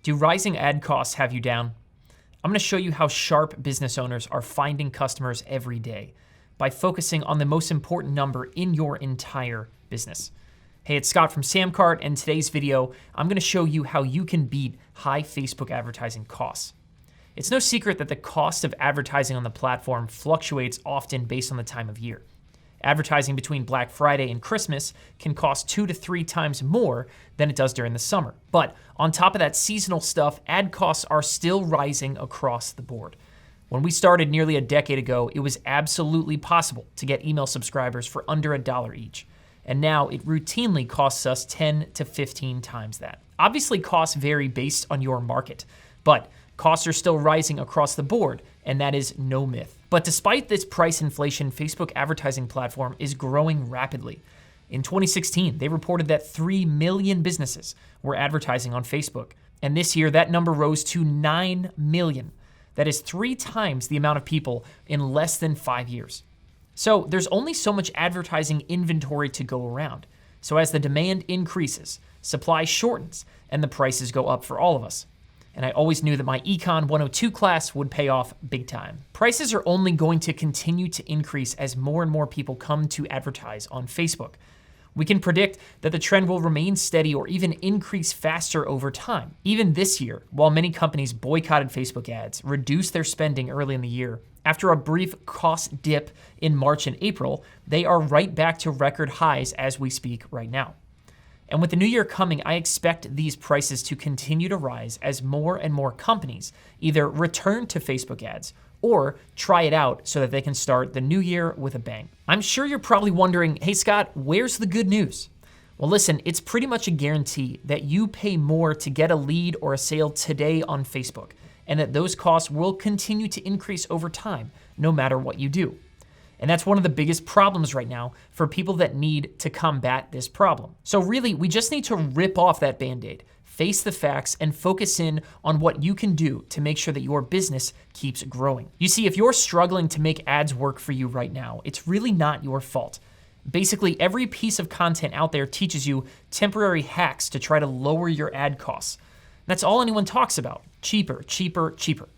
Do rising ad costs have you down? I'm going to show you how sharp business owners are finding customers every day by focusing on the most important number in your entire business. Hey, it's Scott from SamCart, and in today's video, I'm going to show you how you can beat high Facebook advertising costs. It's no secret that the cost of advertising on the platform fluctuates often based on the time of year. Advertising between Black Friday and Christmas can cost 2 to 3 times more than it does during the summer. But on top of that seasonal stuff, ad costs are still rising across the board. When we started nearly a decade ago, it was absolutely possible to get email subscribers for under $1 each. And now it routinely costs us 10 to 15 times that. Obviously, costs vary based on your market, but costs are still rising across the board, and that is no myth. But despite this price inflation, Facebook advertising platform is growing rapidly. In 2016, they reported that 3 million businesses were advertising on Facebook. And this year, that number rose to 9 million. That is 3 times the amount of people in less than 5 years. So there's only so much advertising inventory to go around. So as the demand increases, supply shortens, and the prices go up for all of us. And I always knew that my Econ 102 class would pay off big time. Prices are only going to continue to increase as more and more people come to advertise on Facebook. We can predict that the trend will remain steady or even increase faster over time. Even this year, while many companies boycotted Facebook ads, reduced their spending early in the year, after a brief cost dip in March and April, they are right back to record highs as we speak right now. And with the new year coming, I expect these prices to continue to rise as more and more companies either return to Facebook ads or try it out so that they can start the new year with a bang. I'm sure you're probably wondering, hey Scott, where's the good news? Well, listen, it's pretty much a guarantee that you pay more to get a lead or a sale today on Facebook, and that those costs will continue to increase over time, no matter what you do. And that's one of the biggest problems right now for people that need to combat this problem. So really, we just need to rip off that Band-Aid, face the facts, and focus in on what you can do to make sure that your business keeps growing. You see, if you're struggling to make ads work for you right now, it's really not your fault. Basically, every piece of content out there teaches you temporary hacks to try to lower your ad costs. That's all anyone talks about. Cheaper, cheaper, cheaper.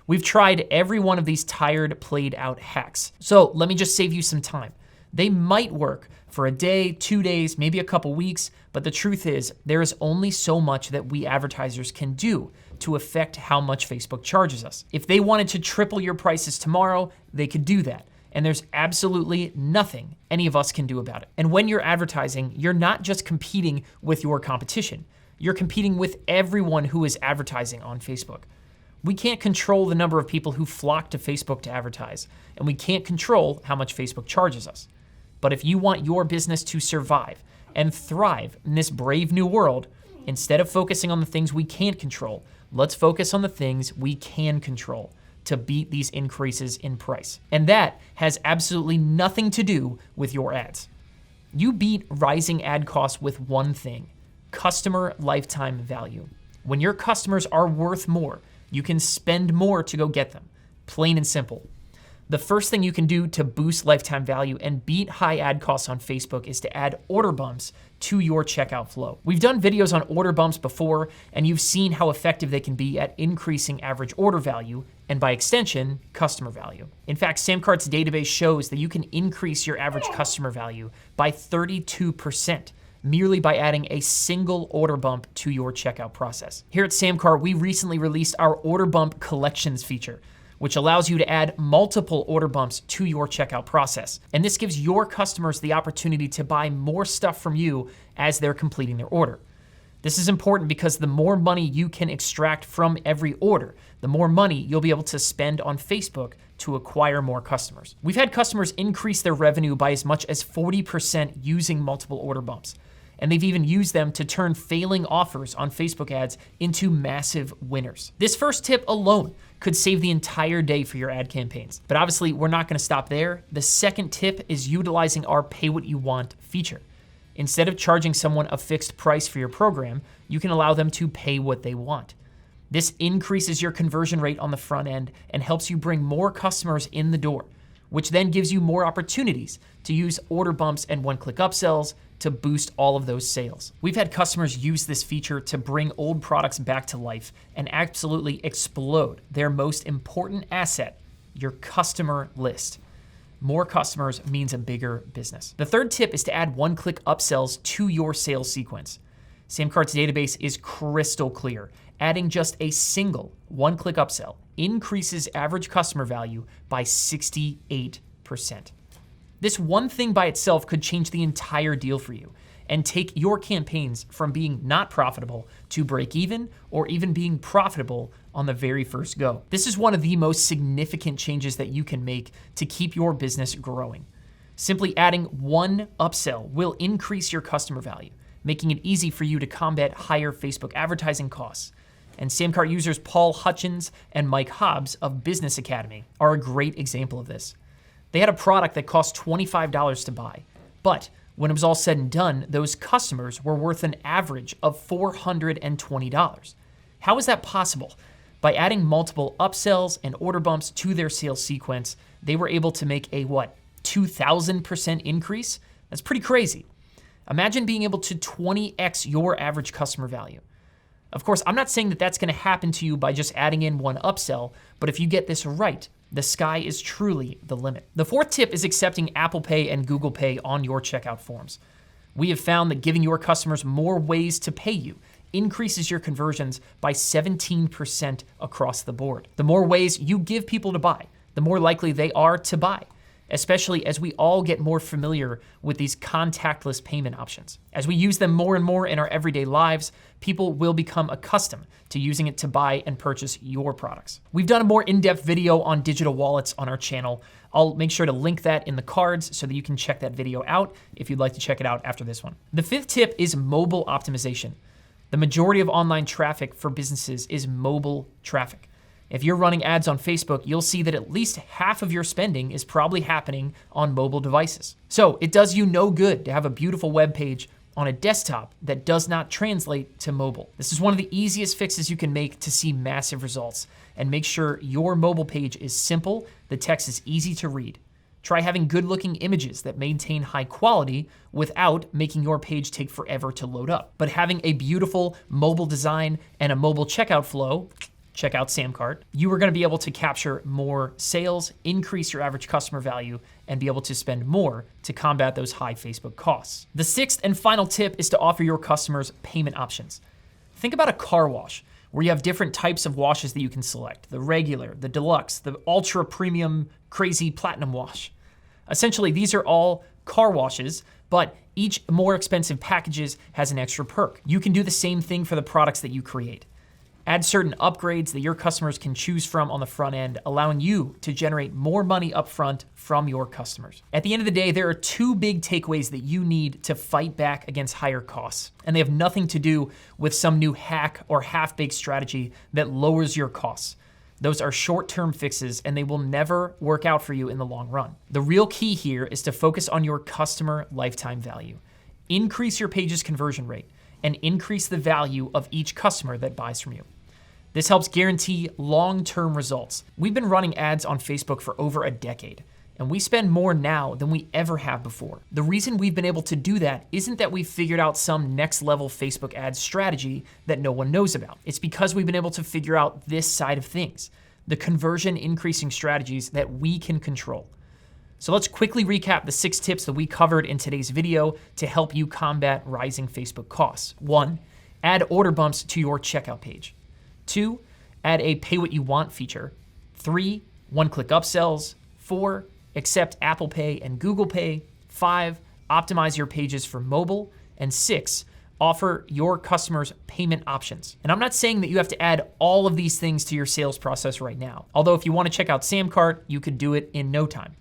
We've tried every one of these tired, played out hacks. So let me just save you some time. They might work for a day, 2 days, maybe a couple weeks, but the truth is there is only so much that we advertisers can do to affect how much Facebook charges us. If they wanted to triple your prices tomorrow, they could do that. And there's absolutely nothing any of us can do about it. And when you're advertising, you're not just competing with your competition. You're competing with everyone who is advertising on Facebook. We can't control the number of people who flock to Facebook to advertise, and we can't control how much Facebook charges us. But if you want your business to survive and thrive in this brave new world, instead of focusing on the things we can't control, let's focus on the things we can control to beat these increases in price. And that has absolutely nothing to do with your ads. You beat rising ad costs with one thing: customer lifetime value. When your customers are worth more, you can spend more to go get them. Plain and simple. The first thing you can do to boost lifetime value and beat high ad costs on Facebook is to add order bumps to your checkout flow. We've done videos on order bumps before, and you've seen how effective they can be at increasing average order value, and by extension, customer value. In fact, SamCart's database shows that you can increase your average customer value by 32%. Merely by adding a single order bump to your checkout process. Here at SamCart, we recently released our order bump collections feature, which allows you to add multiple order bumps to your checkout process. And this gives your customers the opportunity to buy more stuff from you as they're completing their order. This is important because the more money you can extract from every order, the more money you'll be able to spend on Facebook to acquire more customers. We've had customers increase their revenue by as much as 40% using multiple order bumps. And they've even used them to turn failing offers on Facebook ads into massive winners. This first tip alone could save the entire day for your ad campaigns. But obviously, we're not gonna stop there. The second tip is utilizing our pay what you want feature. Instead of charging someone a fixed price for your program, you can allow them to pay what they want. This increases your conversion rate on the front end and helps you bring more customers in the door, which then gives you more opportunities to use order bumps and one-click upsells to boost all of those sales. We've had customers use this feature to bring old products back to life and absolutely explode their most important asset, your customer list. More customers means a bigger business. The third tip is to add one-click upsells to your sales sequence. SamCart's database is crystal clear. Adding just a single one-click upsell increases average customer value by 68%. This one thing by itself could change the entire deal for you and take your campaigns from being not profitable to break even or even being profitable on the very first go. This is one of the most significant changes that you can make to keep your business growing. Simply adding one upsell will increase your customer value, making it easy for you to combat higher Facebook advertising costs. And SamCart users Paul Hutchins and Mike Hobbs of Business Academy are a great example of this. They had a product that cost $25 to buy, but when it was all said and done, those customers were worth an average of $420. How is that possible? By adding multiple upsells and order bumps to their sales sequence, they were able to make a 2,000% increase? That's pretty crazy. Imagine being able to 20x your average customer value. Of course, I'm not saying that that's going to happen to you by just adding in one upsell, but if you get this right, the sky is truly the limit. The fourth tip is accepting Apple Pay and Google Pay on your checkout forms. We have found that giving your customers more ways to pay you increases your conversions by 17% across the board. The more ways you give people to buy, the more likely they are to buy, especially as we all get more familiar with these contactless payment options. As we use them more and more in our everyday lives, people will become accustomed to using it to buy and purchase your products. We've done a more in-depth video on digital wallets on our channel. I'll make sure to link that in the cards so that you can check that video out if you'd like to check it out after this one. The fifth tip is mobile optimization. The majority of online traffic for businesses is mobile traffic. If you're running ads on Facebook, you'll see that at least half of your spending is probably happening on mobile devices. So it does you no good to have a beautiful web page on a desktop that does not translate to mobile. This is one of the easiest fixes you can make to see massive results and make sure your mobile page is simple, the text is easy to read. Try having good-looking images that maintain high quality without making your page take forever to load up. But having a beautiful mobile design and a mobile checkout flow, check out SamCart, you are going to be able to capture more sales, increase your average customer value, and be able to spend more to combat those high Facebook costs. The sixth and final tip is to offer your customers payment options. Think about a car wash where you have different types of washes that you can select: the regular, the deluxe, the ultra premium, crazy platinum wash. Essentially, these are all car washes, but each more expensive packages has an extra perk. You can do the same thing for the products that you create. Add certain upgrades that your customers can choose from on the front end, allowing you to generate more money upfront from your customers. At the end of the day, there are two big takeaways that you need to fight back against higher costs, and they have nothing to do with some new hack or half-baked strategy that lowers your costs. Those are short-term fixes, and they will never work out for you in the long run. The real key here is to focus on your customer lifetime value. Increase your page's conversion rate and increase the value of each customer that buys from you. This helps guarantee long-term results. We've been running ads on Facebook for over a decade, and we spend more now than we ever have before. The reason we've been able to do that isn't that we've figured out some next-level Facebook ad strategy that no one knows about. It's because we've been able to figure out this side of things, the conversion increasing strategies that we can control. So let's quickly recap the 6 tips that we covered in today's video to help you combat rising Facebook costs. 1, add order bumps to your checkout page. 2, add a pay what you want feature. 3, one-click upsells. 4, accept Apple Pay and Google Pay. 5, optimize your pages for mobile. And 6, offer your customers payment options. And I'm not saying that you have to add all of these things to your sales process right now. Although if you want to check out SamCart, you could do it in no time.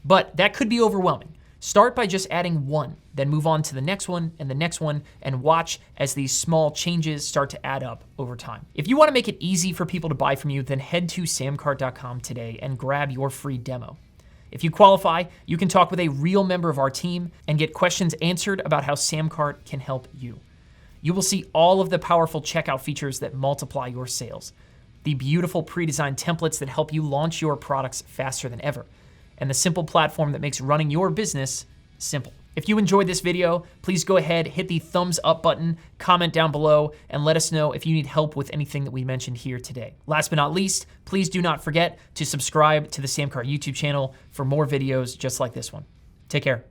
But that could be overwhelming. Start by just adding one, then move on to the next one and the next one, and watch as these small changes start to add up over time. If you want to make it easy for people to buy from you, then head to samcart.com today and grab your free demo. If you qualify, you can talk with a real member of our team and get questions answered about how SamCart can help you. You will see all of the powerful checkout features that multiply your sales, the beautiful pre-designed templates that help you launch your products faster than ever, and the simple platform that makes running your business simple. If you enjoyed this video, please go ahead, hit the thumbs up button, comment down below, and let us know if you need help with anything that we mentioned here today. Last but not least, please do not forget to subscribe to the SamCart YouTube channel for more videos just like this one. Take care.